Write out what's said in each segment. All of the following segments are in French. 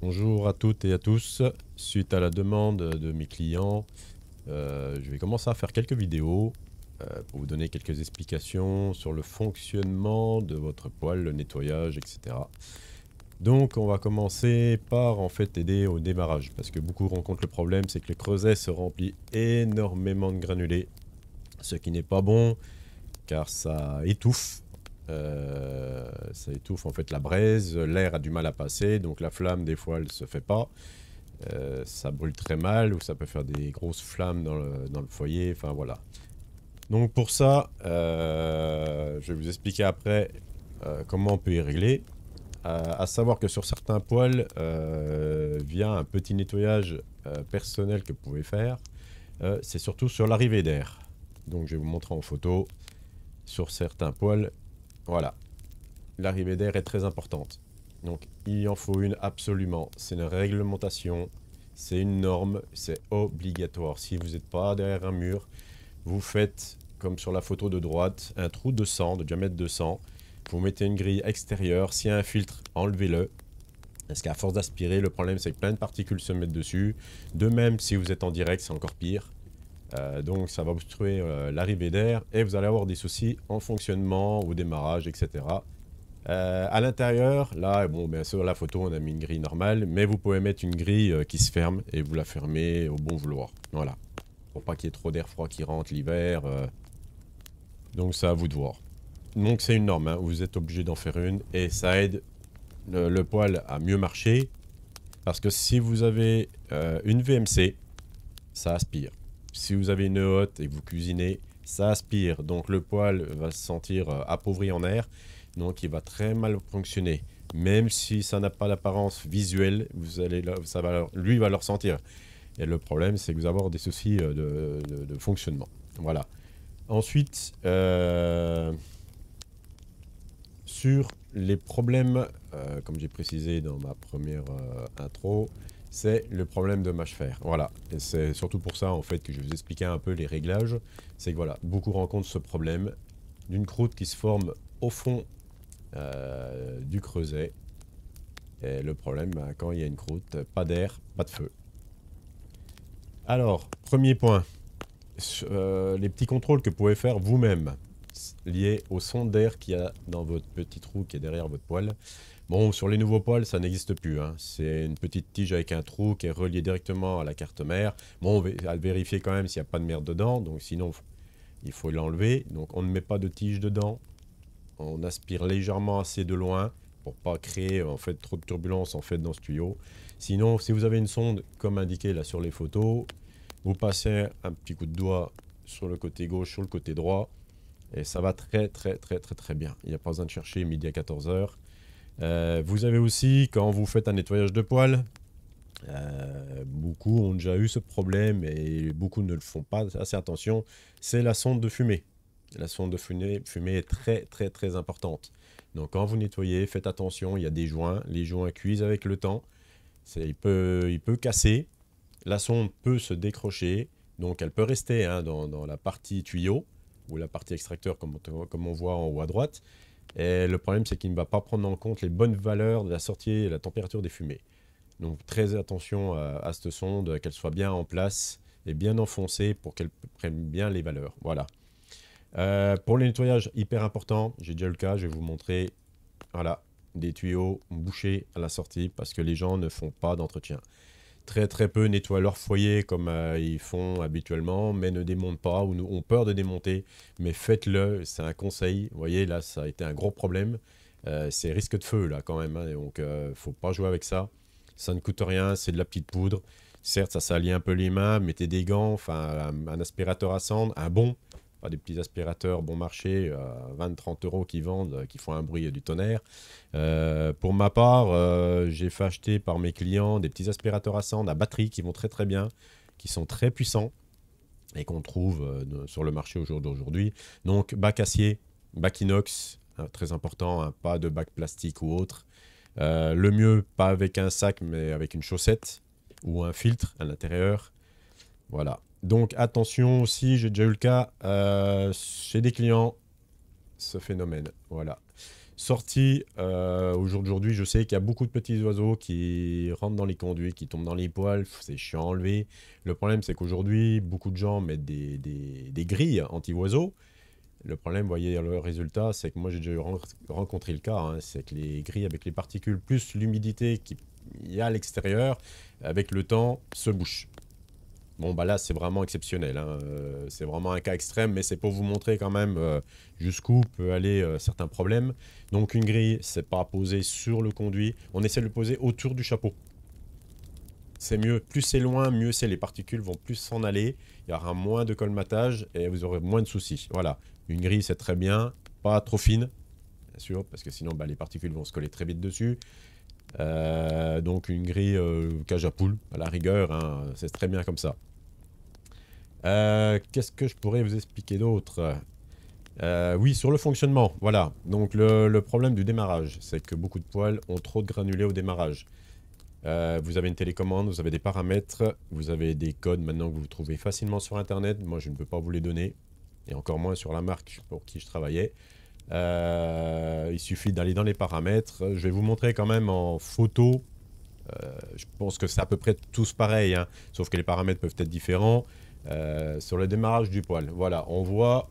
Bonjour à toutes et à tous. Suite à la demande de mes clients, je vais commencer à faire quelques vidéos pour vous donner quelques explications sur le fonctionnement de votre poêle, le nettoyage, etc. Donc on va commencer par en fait aider au démarrage parce que beaucoup rencontrent le problème, c'est que le creuset se remplit énormément de granulés, ce qui n'est pas bon car ça étouffe en fait la braise, l'air a du mal à passer, donc la flamme des fois elle se fait pas. Ça brûle très mal ou ça peut faire des grosses flammes dans le foyer, enfin voilà. Donc pour ça, je vais vous expliquer après comment on peut y régler. À savoir que sur certains poêles, via un petit nettoyage personnel que vous pouvez faire, c'est surtout sur l'arrivée d'air. Donc je vais vous montrer en photo sur certains poêles. Voilà, l'arrivée d'air est très importante. Donc il en faut une absolument. C'est une réglementation, c'est une norme, c'est obligatoire. Si vous n'êtes pas derrière un mur, vous faites comme sur la photo de droite, un trou de 100, de diamètre de 100. Vous mettez une grille extérieure. S'il y a un filtre, enlevez-le. Parce qu'à force d'aspirer, le problème c'est que plein de particules se mettent dessus. De même, si vous êtes en direct, c'est encore pire. Donc ça va obstruer l'arrivée d'air et vous allez avoir des soucis en fonctionnement, au démarrage, etc. À l'intérieur, là, bon, bien sûr, la photo, on a mis une grille normale, mais vous pouvez mettre une grille qui se ferme et vous la fermez au bon vouloir. Voilà. Pour pas qu'il y ait trop d'air froid qui rentre l'hiver. Donc, c'est à vous de voir. Donc, c'est une norme, hein, vous êtes obligé d'en faire une et ça aide le poêle à mieux marcher. Parce que si vous avez une VMC, ça aspire. Si vous avez une hotte et que vous cuisinez, ça aspire. Donc, le poêle va se sentir appauvri en air. Donc il va très mal fonctionner. Même si ça n'a pas d'apparence visuelle, lui va le ressentir. Et le problème, c'est que vous allez avoir des soucis de fonctionnement. Voilà. Ensuite, sur les problèmes, comme j'ai précisé dans ma première intro, c'est le problème de mâche fer. Voilà. Et c'est surtout pour ça en fait que je vais vous expliquer un peu les réglages. C'est que voilà, beaucoup rencontrent ce problème d'une croûte qui se forme au fond du creuset. Et le problème, quand il y a une croûte, pas d'air, pas de feu. Alors, premier point, les petits contrôles que vous pouvez faire vous-même, liés au son d'air qu'il y a dans votre petit trou qui est derrière votre poêle. Bon, sur les nouveaux poêles, ça n'existe plus. Hein. C'est une petite tige avec un trou qui est relié directement à la carte mère. Bon, on va vérifier quand même s'il n'y a pas de merde dedans, donc sinon, il faut l'enlever. Donc, on ne met pas de tige dedans. On aspire légèrement assez de loin pour pas créer en fait trop de turbulence en fait dans ce tuyau. Sinon, si vous avez une sonde comme indiqué là sur les photos, vous passez un petit coup de doigt sur le côté gauche, sur le côté droit, et ça va très bien. Il n'y a pas besoin de chercher midi à 14h. Vous avez aussi, quand vous faites un nettoyage de poêle, beaucoup ont déjà eu ce problème et beaucoup ne le font pas assez attention, c'est la sonde de fumée. La sonde de fumée est très importante. Donc quand vous nettoyez, faites attention, il y a des joints. Les joints cuisent avec le temps. Il peut casser. La sonde peut se décrocher. Donc elle peut rester hein, dans la partie tuyau ou la partie extracteur comme on voit en haut à droite. Et le problème c'est qu'il ne va pas prendre en compte les bonnes valeurs de la sortie et la température des fumées. Donc très attention à cette sonde, qu'elle soit bien en place et bien enfoncée pour qu'elle prenne bien les valeurs. Voilà. Pour le nettoyage, hyper important, j'ai déjà le cas, je vais vous montrer, voilà, des tuyaux bouchés à la sortie parce que les gens ne font pas d'entretien. Très peu nettoient leur foyer comme ils font habituellement, mais ne démontent pas ou ont peur de démonter. Mais faites-le, c'est un conseil. Vous voyez, là, ça a été un gros problème. C'est risque de feu, là, quand même. Hein, donc, faut pas jouer avec ça. Ça ne coûte rien, c'est de la petite poudre. Certes, ça salit un peu les mains, mettez des gants, enfin, un aspirateur à cendre, un bon. Pas des petits aspirateurs bon marché, 20-30 euros qui vendent, qui font un bruit du tonnerre. Pour ma part, j'ai fait acheter par mes clients des petits aspirateurs à cendre à batterie qui vont très bien, qui sont très puissants et qu'on trouve sur le marché au jour d'aujourd'hui. Donc bac acier, bac inox, très important, hein, pas de bac plastique ou autre. Le mieux, pas avec un sac, mais avec une chaussette ou un filtre à l'intérieur. Voilà. Donc attention aussi, j'ai déjà eu le cas chez des clients, ce phénomène. Voilà. Sortie, au jour d'aujourd'hui, je sais qu'il y a beaucoup de petits oiseaux qui rentrent dans les conduits, qui tombent dans les poêles, c'est chiant à enlever. Le problème, c'est qu'aujourd'hui, beaucoup de gens mettent des grilles anti-oiseaux. Le problème, vous voyez, le résultat, c'est que moi j'ai déjà rencontré le cas, hein, c'est que les grilles avec les particules plus l'humidité qu'il y a à l'extérieur, avec le temps, se bouchent. Bon, bah là, c'est vraiment exceptionnel, hein, c'est vraiment un cas extrême, mais c'est pour vous montrer quand même jusqu'où peut aller certains problèmes. Donc une grille, c'est pas posé sur le conduit, on essaie de le poser autour du chapeau. C'est mieux, plus c'est loin, mieux c'est, les particules vont plus s'en aller, il y aura moins de colmatage et vous aurez moins de soucis. Voilà, une grille c'est très bien, pas trop fine, bien sûr, parce que sinon bah, les particules vont se coller très vite dessus. Donc une grille cage à poules, à la rigueur, hein, c'est très bien comme ça. Qu'est-ce que je pourrais vous expliquer d'autre? Oui, sur le fonctionnement, voilà. Donc le problème du démarrage, c'est que beaucoup de poêles ont trop de granulés au démarrage. Vous avez une télécommande, vous avez des paramètres, vous avez des codes maintenant que vous trouvez facilement sur internet. Moi je ne peux pas vous les donner, et encore moins sur la marque pour qui je travaillais. Il suffit d'aller dans les paramètres. Je vais vous montrer quand même en photo. Je pense que c'est à peu près tous pareil, hein, sauf que les paramètres peuvent être différents. Sur le démarrage du poêle, voilà, on voit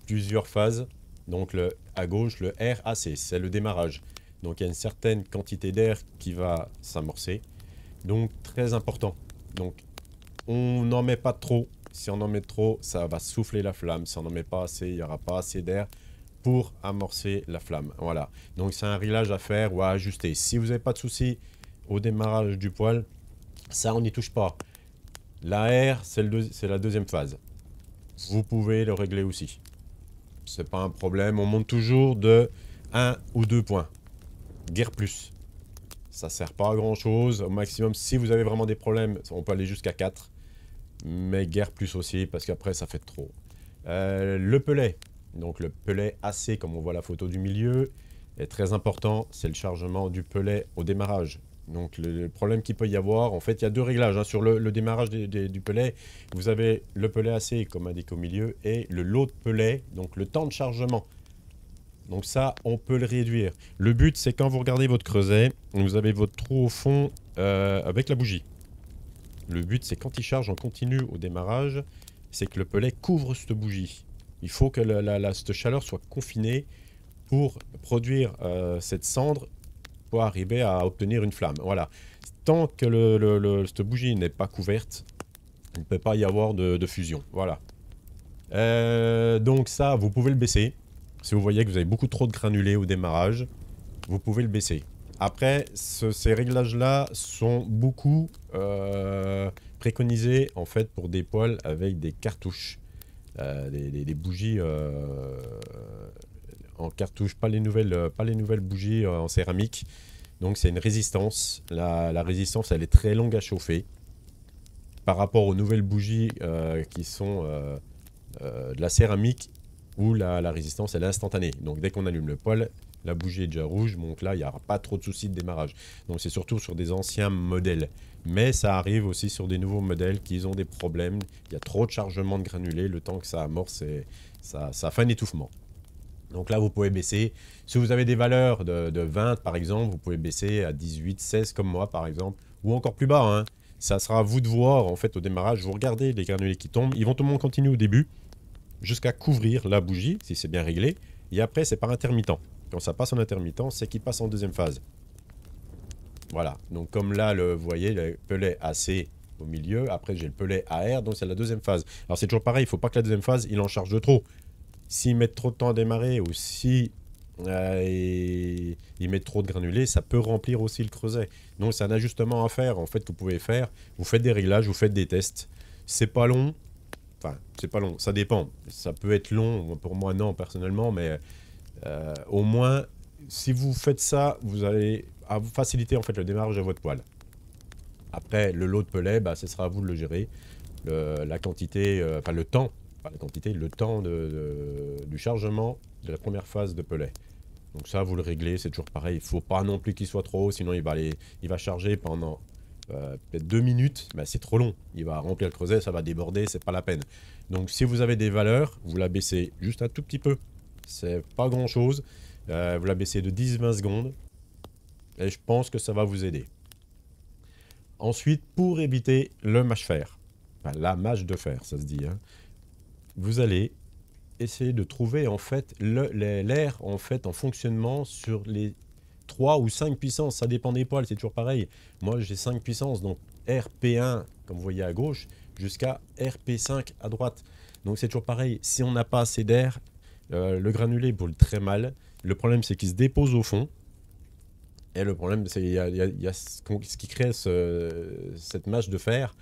plusieurs phases. Donc à gauche, le RAC, c'est le démarrage. Donc il y a une certaine quantité d'air qui va s'amorcer. Donc très important. Donc on n'en met pas trop. Si on en met trop, ça va souffler la flamme. Si on n'en met pas assez, il n'y aura pas assez d'air pour amorcer la flamme. Voilà. Donc c'est un réglage à faire ou à ajuster. Si vous n'avez pas de souci au démarrage du poêle, ça on n'y touche pas. L'AR, c'est la deuxième phase. Vous pouvez le régler aussi. C'est pas un problème. On monte toujours de 1 ou 2 points. Guère plus. Ça sert pas à grand chose. Au maximum, si vous avez vraiment des problèmes, on peut aller jusqu'à 4. Mais guère plus aussi, parce qu'après, ça fait trop. Le pelet. Donc le pelet AC, comme on voit la photo du milieu, est très important. C'est le chargement du pelet au démarrage. Donc le problème qu'il peut y avoir, en fait, il y a deux réglages, hein, sur le démarrage du pelet. Vous avez le pelet AC, comme indiqué au milieu, et le lot de pelet, donc le temps de chargement. Donc ça, on peut le réduire. Le but, c'est quand vous regardez votre creuset, vous avez votre trou au fond avec la bougie. Le but, c'est quand il charge en continu au démarrage, c'est que le pelet couvre cette bougie. Il faut que cette chaleur soit confinée pour produire cette cendre pour arriver à obtenir une flamme. Voilà. Tant que cette bougie n'est pas couverte, il ne peut pas y avoir de fusion. Voilà. Donc ça, vous pouvez le baisser. Si vous voyez que vous avez beaucoup trop de granulés au démarrage, vous pouvez le baisser. Après, ces réglages-là sont beaucoup préconisés en fait pour des poêles avec des cartouches. Des bougies en cartouche, pas les nouvelles bougies en céramique. Donc c'est une résistance. La résistance, elle est très longue à chauffer. Par rapport aux nouvelles bougies qui sont de la céramique, où la résistance, elle est instantanée. Donc dès qu'on allume le poêle, la bougie est déjà rouge, donc là, il n'y aura pas trop de soucis de démarrage. Donc c'est surtout sur des anciens modèles. Mais ça arrive aussi sur des nouveaux modèles qui ont des problèmes. Il y a trop de chargement de granulés, le temps que ça amorce, ça fait un étouffement. Donc là, vous pouvez baisser. Si vous avez des valeurs de 20, par exemple, vous pouvez baisser à 18, 16 comme moi, par exemple, ou encore plus bas, hein. Ça sera à vous de voir, en fait, au démarrage. Vous regardez les granulés qui tombent. Ils vont tomber en continu au début, jusqu'à couvrir la bougie, si c'est bien réglé. Et après, c'est par intermittent. Quand ça passe en intermittent, c'est qu'il passe en deuxième phase. Voilà. Donc comme là, vous voyez, le pelet AC au milieu. Après, j'ai le pelet AR, donc c'est la deuxième phase. Alors c'est toujours pareil, il ne faut pas que la deuxième phase, il en charge de trop. S'ils mettent trop de temps à démarrer ou si ils mettent trop de granulés, ça peut remplir aussi le creuset. Donc c'est un ajustement à faire, en fait, que vous pouvez faire. Vous faites des réglages, vous faites des tests. C'est pas long. Enfin, c'est pas long, ça dépend. Ça peut être long, pour moi non, personnellement, mais au moins, si vous faites ça, vous allez faciliter en fait le démarrage de votre poêle. Après, le lot de pelet, bah, ce sera à vous de le gérer. La quantité, enfin le temps, pas la quantité, le temps du chargement de la première phase de pelet. Donc ça, vous le réglez, c'est toujours pareil. Il ne faut pas non plus qu'il soit trop haut, sinon il va charger pendant peut-être 2 minutes. Bah, c'est trop long. Il va remplir le creuset, ça va déborder, c'est pas la peine. Donc si vous avez des valeurs, vous la baissez juste un tout petit peu. C'est pas grand chose. Vous la baissez de 10-20 secondes. Et je pense que ça va vous aider. Ensuite, pour éviter le mâche-fer, enfin la mâche de fer, ça se dit, hein, vous allez essayer de trouver en fait l'air en fait en fonctionnement sur les 3 ou 5 puissances, ça dépend des poils, c'est toujours pareil. Moi j'ai 5 puissances, donc RP1 comme vous voyez à gauche, jusqu'à RP5 à droite. Donc c'est toujours pareil, si on n'a pas assez d'air, le granulé brûle très mal. Le problème c'est qu'il se dépose au fond. Et le problème c'est qu'il y a ce qui crée cette mâche de fer.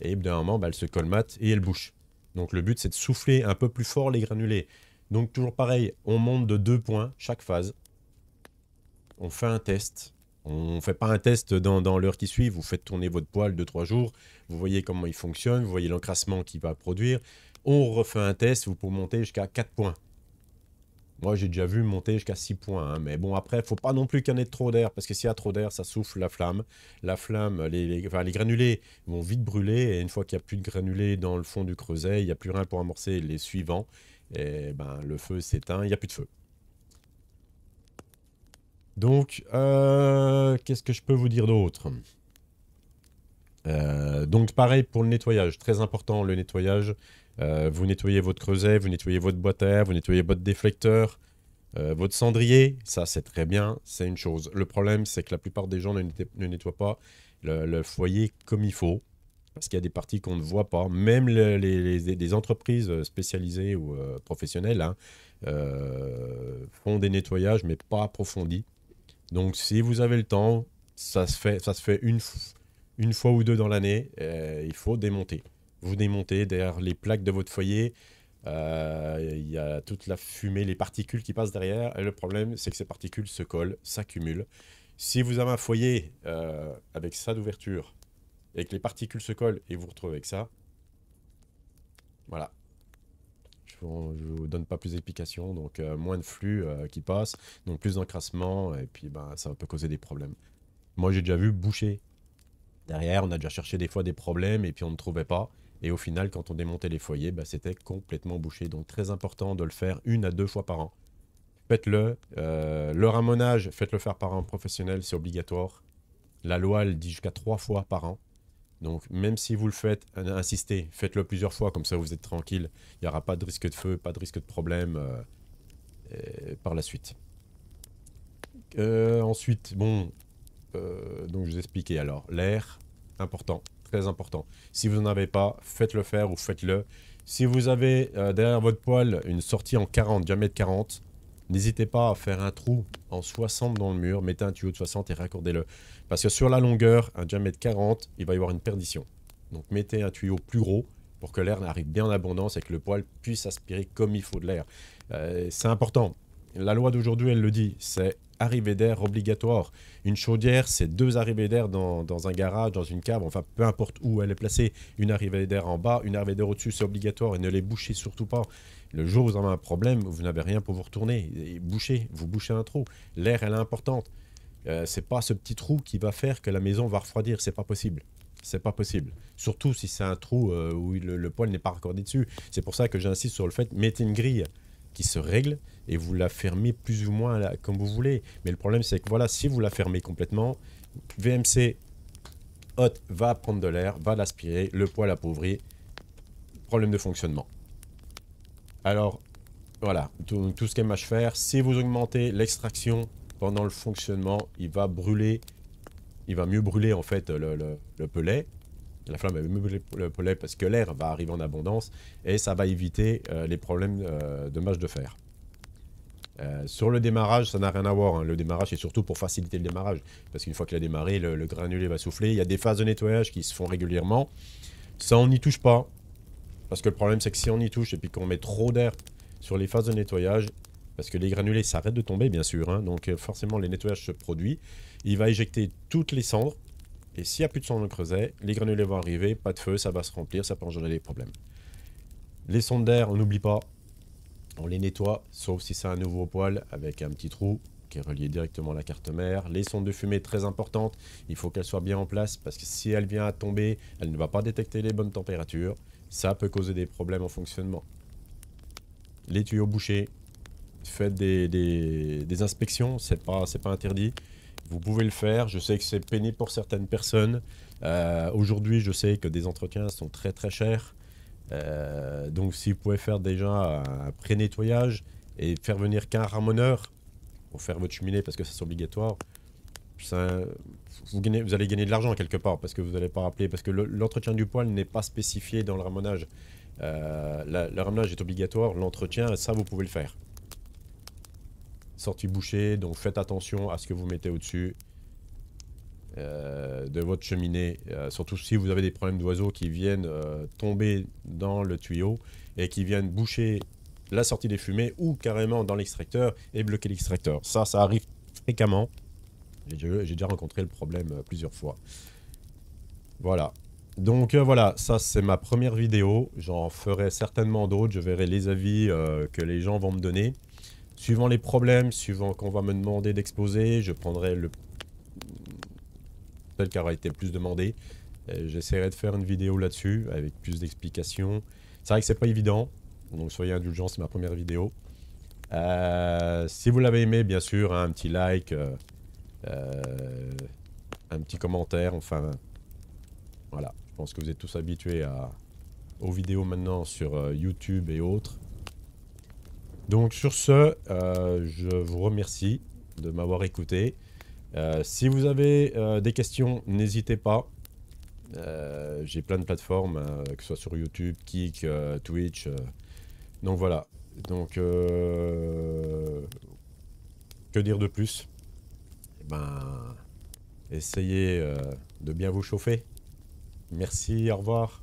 Et d'un moment, bah, elle se colmate et elle bouche. Donc le but, c'est de souffler un peu plus fort les granulés. Donc toujours pareil, on monte de 2 points chaque phase. On fait un test. On ne fait pas un test dans l'heure qui suit. Vous faites tourner votre poêle 2-3 jours. Vous voyez comment il fonctionne. Vous voyez l'encrassement qu'il va produire. On refait un test. Vous pouvez monter jusqu'à 4 points. Moi, j'ai déjà vu monter jusqu'à 6 points. Hein. Mais bon, après, il ne faut pas non plus qu'il y en ait trop d'air. Parce que s'il y a trop d'air, ça souffle la flamme. La flamme, les granulés vont vite brûler. Et une fois qu'il n'y a plus de granulés dans le fond du creuset, il n'y a plus rien pour amorcer les suivants. Et ben, le feu s'éteint, il n'y a plus de feu. Donc, qu'est-ce que je peux vous dire d'autre? Donc, pareil pour le nettoyage. Très important, le nettoyage. Vous nettoyez votre creuset, vous nettoyez votre boîte à air, vous nettoyez votre déflecteur, votre cendrier. Ça, c'est très bien, c'est une chose. Le problème, c'est que la plupart des gens ne nettoient pas le foyer comme il faut. Parce qu'il y a des parties qu'on ne voit pas. Même les entreprises spécialisées ou professionnelles hein, font des nettoyages, mais pas approfondis. Donc, si vous avez le temps, ça se fait une fois ou deux dans l'année. Il faut démonter. Vous démontez derrière les plaques de votre foyer. Il y a toute la fumée, les particules qui passent derrière. Et le problème, c'est que ces particules se collent, s'accumulent. Si vous avez un foyer avec ça d'ouverture et que les particules se collent et vous vous retrouvez avec ça, voilà. Je ne vous donne pas plus d'explications, donc moins de flux qui passe, donc plus d'encrassement, et puis ben, ça peut causer des problèmes. Moi j'ai déjà vu boucher. Derrière, on a déjà cherché des fois des problèmes et puis on ne trouvait pas. Et au final, quand on démontait les foyers, ben, c'était complètement bouché. Donc très important de le faire 1 à 2 fois par an. Faites-le. Le ramonage, faites-le faire par un professionnel, c'est obligatoire. La loi, elle dit jusqu'à 3 fois par an. Donc, même si vous le faites, insistez, faites-le plusieurs fois, comme ça vous êtes tranquille. Il n'y aura pas de risque de feu, pas de risque de problème par la suite. Ensuite, bon, donc je vous expliquais alors, l'air, important, très important. Si vous n'en avez pas, faites-le faire ou faites-le. Si vous avez derrière votre poêle une sortie en 40, diamètre 40, n'hésitez pas à faire un trou en 60 dans le mur, mettez un tuyau de 60 et raccordez-le. Parce que sur la longueur, un diamètre 40, il va y avoir une perdition. Donc mettez un tuyau plus gros pour que l'air arrive bien en abondance et que le poêle puisse aspirer comme il faut de l'air. C'est important. La loi d'aujourd'hui, elle le dit, c'est arrivée d'air obligatoire. Une chaudière, c'est 2 arrivées d'air dans un garage, dans une cave, enfin peu importe où elle est placée. Une arrivée d'air en bas, une arrivée d'air au-dessus, c'est obligatoire et ne les bouchez surtout pas. Le jour où vous avez un problème, vous n'avez rien pour vous retourner. Et vous bouchez un trou. L'air, elle est importante. C'est pas ce petit trou qui va faire que la maison va refroidir, c'est pas possible. C'est pas possible. Surtout si c'est un trou où le poêle n'est pas raccordé dessus. C'est pour ça que j'insiste sur le fait, mettez une grille qui se règle et vous la fermez plus ou moins là, comme vous voulez. Mais le problème, c'est que voilà, si vous la fermez complètement, VMC hot va prendre de l'air, va l'aspirer, le poêle appauvri, problème de fonctionnement. Alors, voilà, tout ce qui est mâche fer, si vous augmentez l'extraction pendant le fonctionnement, il va brûler, il va mieux brûler en fait le pelet. La flamme va mieux brûler le pelet parce que l'air va arriver en abondance et ça va éviter les problèmes de mâche de fer. Sur le démarrage, ça n'a rien à voir. Hein. Le démarrage, c'est surtout pour faciliter le démarrage. Parce qu'une fois qu'il a démarré, le granulé va souffler. Il y a des phases de nettoyage qui se font régulièrement. Ça, on n'y touche pas. Parce que le problème, c'est que si on y touche et puis qu'on met trop d'air sur les phases de nettoyage, parce que les granulés s'arrêtent de tomber, bien sûr. Hein, donc forcément, les nettoyages se produisent. Il va éjecter toutes les cendres. Et s'il n'y a plus de cendres dans le creuset, les granulés vont arriver, pas de feu, ça va se remplir, ça peut engendrer des problèmes. Les sondes d'air, on n'oublie pas. On les nettoie, sauf si c'est un nouveau poêle avec un petit trou qui est relié directement à la carte mère. Les sondes de fumée, très importantes. Il faut qu'elles soient bien en place parce que si elle vient à tomber, elle ne va pas détecter les bonnes températures. Ça peut causer des problèmes en fonctionnement. Les tuyaux bouchés, faites des inspections, c'est pas interdit. Vous pouvez le faire, je sais que c'est pénible pour certaines personnes. Aujourd'hui, je sais que des entretiens sont très très chers. Donc si vous pouvez faire déjà un pré-nettoyage et faire venir qu'un ramoneur pour faire votre cheminée parce que c'est obligatoire, ça, vous allez gagner de l'argent quelque part parce que vous n'allez pas rappeler, parce que l'entretien du poêle n'est pas spécifié dans le ramonage. Le ramonage est obligatoire, l'entretien, ça vous pouvez le faire. Sortie bouchée, donc faites attention à ce que vous mettez au-dessus de votre cheminée, surtout si vous avez des problèmes d'oiseaux qui viennent tomber dans le tuyau et qui viennent boucher la sortie des fumées ou carrément dans l'extracteur et bloquer l'extracteur. Ça arrive fréquemment. J'ai déjà rencontré le problème plusieurs fois. Voilà. Donc voilà, ça c'est ma première vidéo. J'en ferai certainement d'autres. Je verrai les avis que les gens vont me donner. Suivant les problèmes, suivant qu'on va me demander d'exposer, je prendrai celle qui aura été le plus demandé. J'essaierai de faire une vidéo là-dessus avec plus d'explications. C'est vrai que c'est pas évident, donc soyez indulgents, c'est ma première vidéo. Si vous l'avez aimé, bien sûr, hein, un petit like, un petit commentaire, enfin voilà. Je pense que vous êtes tous habitués aux vidéos maintenant sur YouTube et autres. Donc sur ce, je vous remercie de m'avoir écouté. Si vous avez des questions, n'hésitez pas. J'ai plein de plateformes, que ce soit sur YouTube, Kik, Twitch. Donc voilà. Donc, que dire de plus? Eh ben, essayez de bien vous chauffer. Merci, au revoir.